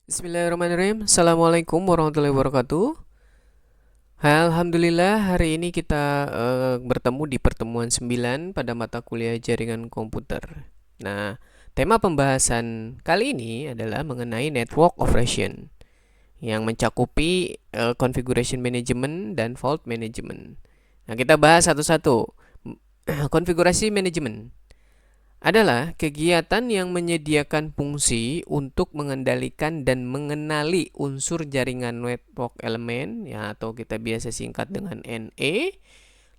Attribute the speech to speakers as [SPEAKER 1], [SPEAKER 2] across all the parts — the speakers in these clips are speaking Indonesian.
[SPEAKER 1] Bismillahirrahmanirrahim. Assalamualaikum warahmatullahi wabarakatuh. Alhamdulillah hari ini kita bertemu di pertemuan 9 pada mata kuliah jaringan komputer. Nah, tema pembahasan kali ini adalah mengenai network operation yang mencakupi configuration management dan fault management. Nah, kita bahas satu-satu. Konfigurasi manajemen adalah kegiatan yang menyediakan fungsi untuk mengendalikan dan mengenali unsur jaringan network elemen ya atau kita biasa singkat dengan NE,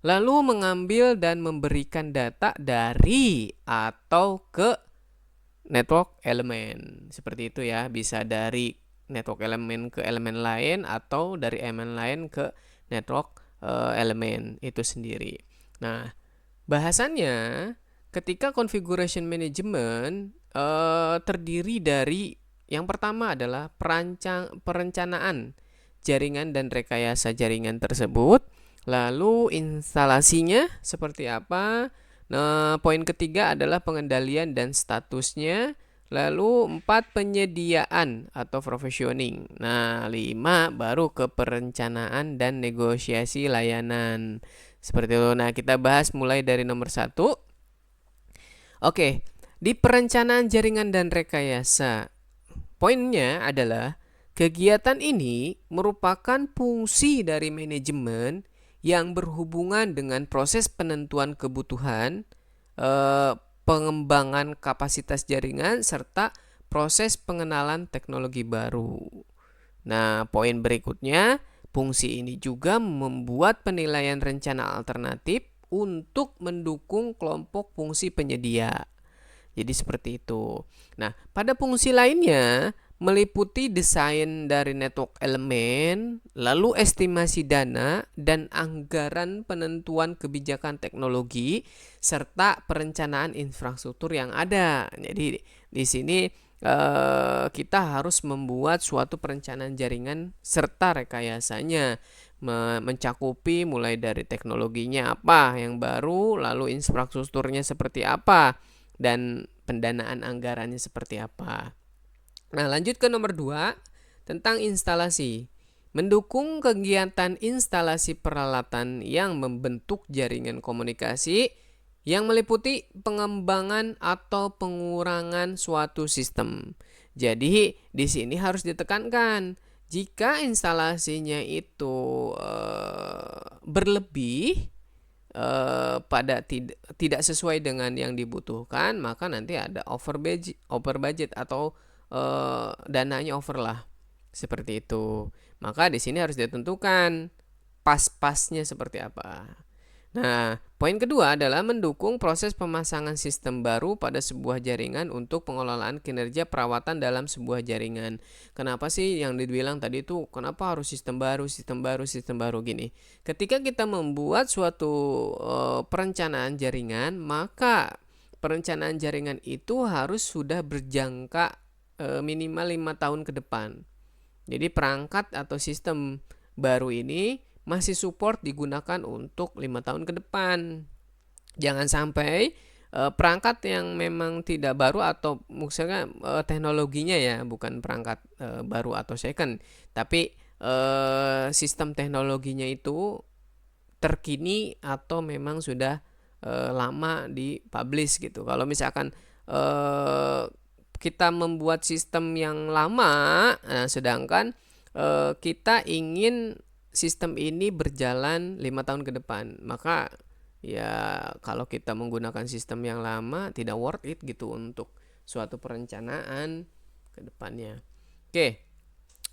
[SPEAKER 1] lalu mengambil dan memberikan data dari atau ke network elemen. Seperti itu ya, bisa dari network elemen ke elemen lain atau dari elemen lain ke network elemen itu sendiri. Nah, bahasannya ketika configuration management terdiri dari yang pertama adalah perencanaan jaringan dan rekayasa jaringan tersebut, lalu instalasinya seperti apa. Nah, poin ketiga adalah pengendalian dan statusnya. Lalu 4 penyediaan atau provisioning. Nah, 5 baru ke perencanaan dan negosiasi layanan. Seperti itu. Nah, kita bahas mulai dari nomor 1. Oke, di perencanaan jaringan dan rekayasa, poinnya adalah kegiatan ini merupakan fungsi dari manajemen yang berhubungan dengan proses penentuan kebutuhan, pengembangan kapasitas jaringan, serta proses pengenalan teknologi baru. Nah, poin berikutnya, fungsi ini juga membuat penilaian rencana alternatif untuk mendukung kelompok fungsi penyedia. Jadi seperti itu. Nah, pada fungsi lainnya meliputi desain dari network elemen, lalu estimasi dana dan anggaran penentuan kebijakan teknologi serta perencanaan infrastruktur yang ada. Jadi di sini kita harus membuat suatu perencanaan jaringan serta rekayasanya mencakupi mulai dari teknologinya apa yang baru, lalu infrastrukturnya seperti apa, dan pendanaan anggarannya seperti apa. Nah, lanjut ke nomor 2 tentang instalasi. Mendukung kegiatan instalasi peralatan yang membentuk jaringan komunikasi yang meliputi pengembangan atau pengurangan suatu sistem. Jadi, di sini harus ditekankan jika instalasinya itu berlebih pada tidak sesuai dengan yang dibutuhkan, maka nanti ada over budget atau dananya over lah. Seperti itu. Maka di sini harus ditentukan pas-pasnya seperti apa. Nah, poin kedua adalah mendukung proses pemasangan sistem baru pada sebuah jaringan untuk pengelolaan kinerja perawatan dalam sebuah jaringan. Kenapa sih yang dibilang tadi itu kenapa harus sistem baru, sistem baru, sistem baru gini? Ketika kita membuat suatu perencanaan jaringan, maka perencanaan jaringan itu harus sudah berjangka minimal 5 tahun ke depan. Jadi perangkat atau sistem baru ini masih support digunakan untuk 5 tahun ke depan. Jangan sampai perangkat yang memang tidak baru atau misalnya teknologinya ya bukan perangkat baru atau second, tapi sistem teknologinya itu terkini atau memang sudah lama dipublish gitu. Kalau misalkan kita membuat sistem yang lama, sedangkan kita ingin sistem ini berjalan 5 tahun ke depan, maka ya kalau kita menggunakan sistem yang lama tidak worth it gitu untuk suatu perencanaan ke depannya. Oke.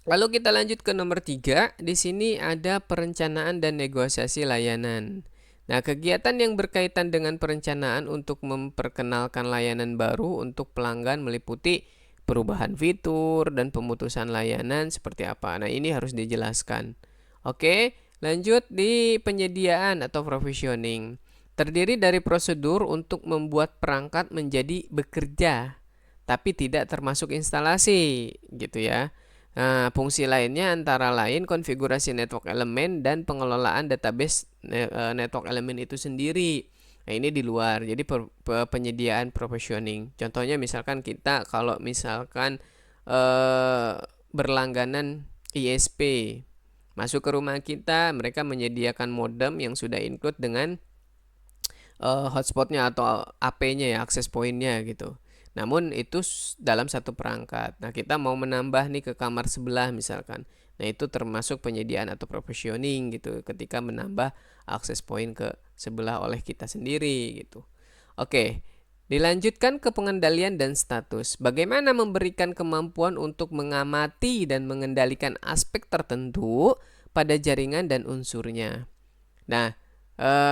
[SPEAKER 1] Lalu kita lanjut ke nomor 3. Di sini ada perencanaan dan negosiasi layanan. Nah, kegiatan yang berkaitan dengan perencanaan untuk memperkenalkan layanan baru untuk pelanggan meliputi perubahan fitur dan pemutusan layanan seperti apa. Nah, ini harus dijelaskan. Oke, lanjut di penyediaan atau provisioning. Terdiri dari prosedur untuk membuat perangkat menjadi bekerja, tapi tidak termasuk instalasi, gitu ya. Nah, fungsi lainnya antara lain konfigurasi network elemen dan pengelolaan database network elemen itu sendiri. Nah, ini di luar. Jadi penyediaan provisioning. Contohnya misalkan kita kalau misalkan berlangganan ISP. Masuk ke rumah kita, mereka menyediakan modem yang sudah include dengan hotspotnya atau AP-nya ya, akses pointnya gitu. Namun itu dalam satu perangkat. Nah, kita mau menambah nih ke kamar sebelah misalkan. Nah, itu termasuk penyediaan atau provisioning gitu ketika menambah akses point ke sebelah oleh kita sendiri gitu. Oke, dilanjutkan ke pengendalian dan status. Bagaimana memberikan kemampuan untuk mengamati dan mengendalikan aspek tertentu pada jaringan dan unsurnya. Nah,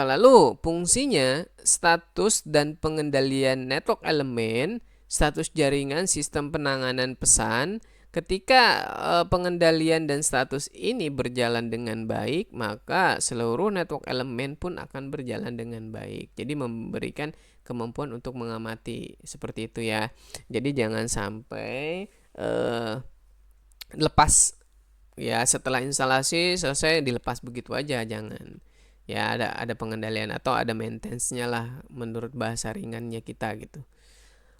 [SPEAKER 1] lalu fungsinya status dan pengendalian network elemen, status jaringan, sistem penanganan pesan. Ketika pengendalian dan status ini berjalan dengan baik, maka seluruh network elemen pun akan berjalan dengan baik. Jadi memberikan kemampuan untuk mengamati seperti itu ya. Jadi jangan sampai lepas ya, setelah instalasi selesai dilepas begitu aja, jangan. Ya ada pengendalian atau ada maintenance-nya lah menurut bahasa ringannya kita gitu.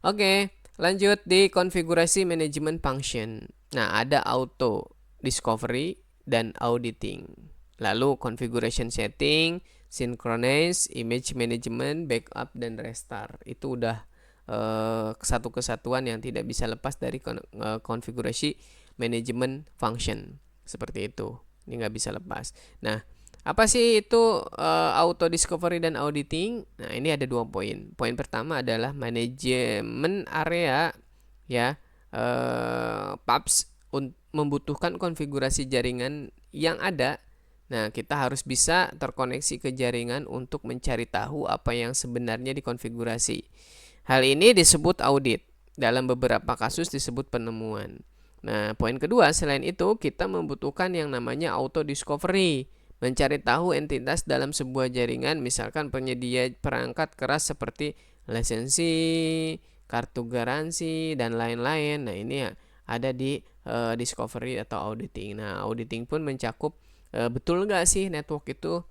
[SPEAKER 1] Oke, lanjut di konfigurasi manajemen function. Nah, ada auto, discovery, dan auditing. Lalu configuration setting, synchronize, image management, backup, dan restart. Itu udah satu kesatuan yang tidak bisa lepas dari konfigurasi manajemen function. Seperti itu. Ini nggak bisa lepas. Nah, apa sih itu auto discovery dan auditing? Nah, ini ada 2 poin. Poin pertama adalah manajemen area ya. PAPS membutuhkan konfigurasi jaringan yang ada. Nah, kita harus bisa terkoneksi ke jaringan untuk mencari tahu apa yang sebenarnya dikonfigurasi. Hal ini disebut audit. Dalam beberapa kasus disebut penemuan. Nah, poin kedua, selain itu kita membutuhkan yang namanya auto discovery. Mencari tahu entitas dalam sebuah jaringan, misalkan penyedia perangkat keras seperti lisensi, kartu garansi, dan lain-lain. Nah, ini ada di discovery atau auditing. Nah, auditing pun mencakup betul nggak sih network itu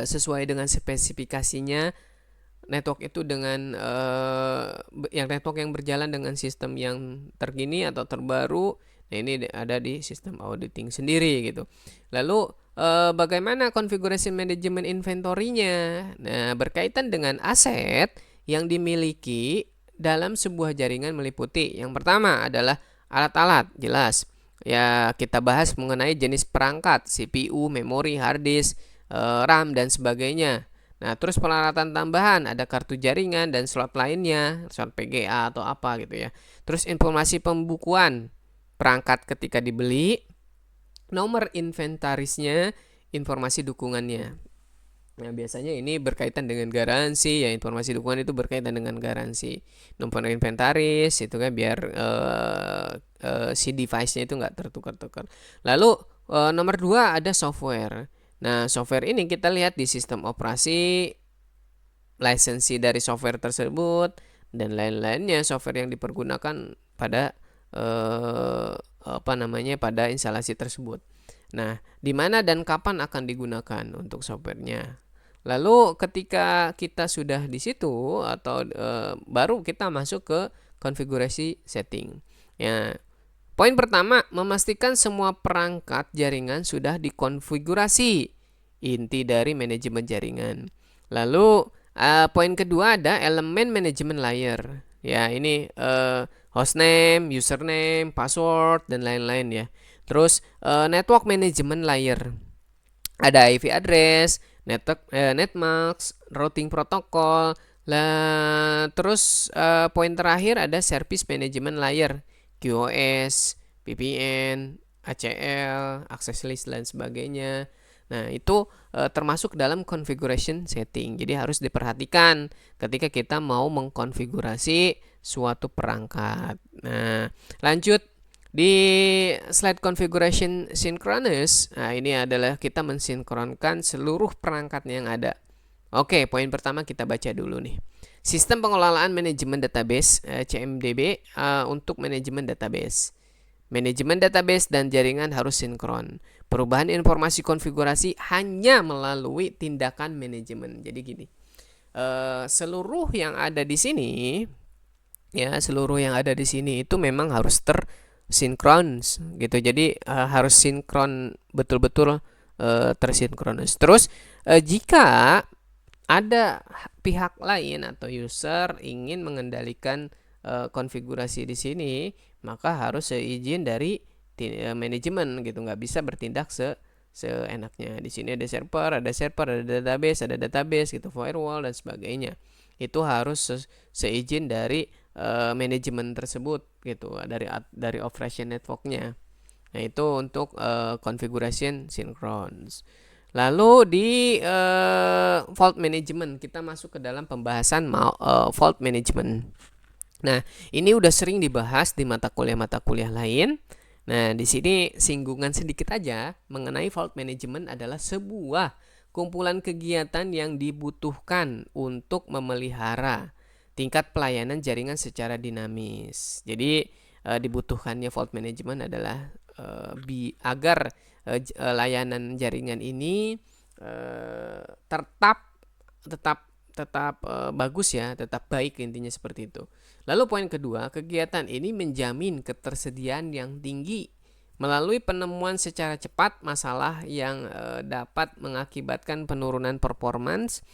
[SPEAKER 1] sesuai dengan spesifikasinya, network itu dengan network yang berjalan dengan sistem yang terkini atau terbaru. Nah, ini ada di sistem auditing sendiri gitu. Lalu bagaimana konfigurasi manajemen inventory-nya? Nah, berkaitan dengan aset yang dimiliki dalam sebuah jaringan meliputi yang pertama adalah alat-alat, jelas. Ya, kita bahas mengenai jenis perangkat, CPU, memori, hard disk, RAM dan sebagainya. Nah, terus peralatan tambahan ada kartu jaringan dan slot lainnya, slot PGA atau apa gitu ya. Terus informasi pembukuan perangkat ketika dibeli, nomor inventarisnya, informasi dukungannya. Nah, biasanya ini berkaitan dengan garansi ya, informasi dukungan itu berkaitan dengan garansi. Nomor inventaris itu kan biar si device-nya itu nggak tertukar-tukar. Lalu nomor 2 ada software. Nah, software ini kita lihat di sistem operasi, lisensi dari software tersebut, dan lain-lainnya software yang dipergunakan pada pada instalasi tersebut. Nah, di mana dan kapan akan digunakan untuk softwarenya. Lalu ketika kita sudah di situ atau baru kita masuk ke konfigurasi setting. Ya, poin pertama, memastikan semua perangkat jaringan sudah dikonfigurasi. Inti dari manajemen jaringan. Lalu poin kedua ada elemen manajemen layer. Ya, ini hostname, username, password, dan lain-lain ya. Terus network management layer. Ada IP address, netmask, routing protocol. Terus poin terakhir ada service management layer. QoS, VPN, ACL, access list dan sebagainya. Nah, itu termasuk dalam configuration setting. Jadi harus diperhatikan ketika kita mau mengkonfigurasi suatu perangkat. Nah, lanjut di slide configuration synchronous. Nah, ini adalah kita mensinkronkan seluruh perangkat yang ada. Oke, poin pertama kita baca dulu nih. Sistem pengelolaan manajemen database CMDB untuk manajemen database. Manajemen database dan jaringan harus sinkron. Perubahan informasi konfigurasi hanya melalui tindakan manajemen. Jadi gini, seluruh yang ada di sini, ya seluruh yang ada di sini itu memang harus sinkronis gitu. Jadi harus sinkron betul-betul tersinkronis. Terus jika ada pihak lain atau user ingin mengendalikan konfigurasi di sini, maka harus seizin dari manajemen gitu, nggak bisa bertindak seenaknya. Di sini ada server, ada database gitu, firewall dan sebagainya. Itu harus seizin dari manajemen tersebut gitu, dari operation networknya. Nah, itu untuk configuration synchrons. Lalu di fault management, kita masuk ke dalam pembahasan fault management. Nah, ini udah sering dibahas di mata kuliah lain. Nah, di sini singgungan sedikit aja mengenai fault management adalah sebuah kumpulan kegiatan yang dibutuhkan untuk memelihara tingkat pelayanan jaringan secara dinamis. Jadi, dibutuhkannya fault management adalah agar layanan jaringan ini tetap bagus ya, tetap baik, intinya seperti itu. Lalu poin kedua, kegiatan ini menjamin ketersediaan yang tinggi melalui penemuan secara cepat masalah yang dapat mengakibatkan penurunan performance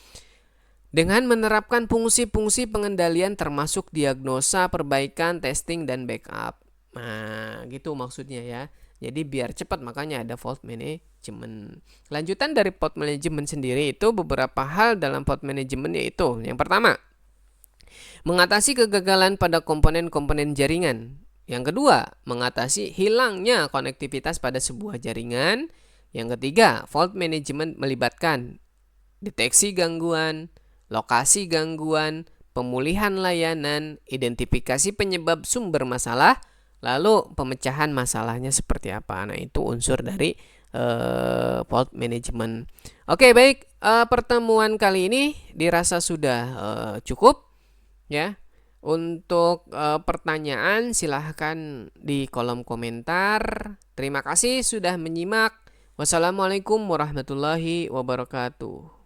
[SPEAKER 1] dengan menerapkan fungsi-fungsi pengendalian termasuk diagnosa, perbaikan, testing, dan backup. Nah, gitu maksudnya ya. Jadi biar cepat, makanya ada fault management. Lanjutan dari fault management sendiri itu beberapa hal dalam fault management, yaitu yang pertama, mengatasi kegagalan pada komponen-komponen jaringan. Yang kedua, mengatasi hilangnya konektivitas pada sebuah jaringan. Yang ketiga, fault management melibatkan deteksi gangguan, lokasi gangguan, pemulihan layanan, identifikasi penyebab sumber masalah, lalu pemecahan masalahnya seperti apa. Nah, itu unsur dari fault management. Oke, baik. Pertemuan kali ini dirasa sudah cukup ya. Untuk pertanyaan silahkan di kolom komentar. Terima kasih sudah menyimak. Wassalamualaikum warahmatullahi wabarakatuh.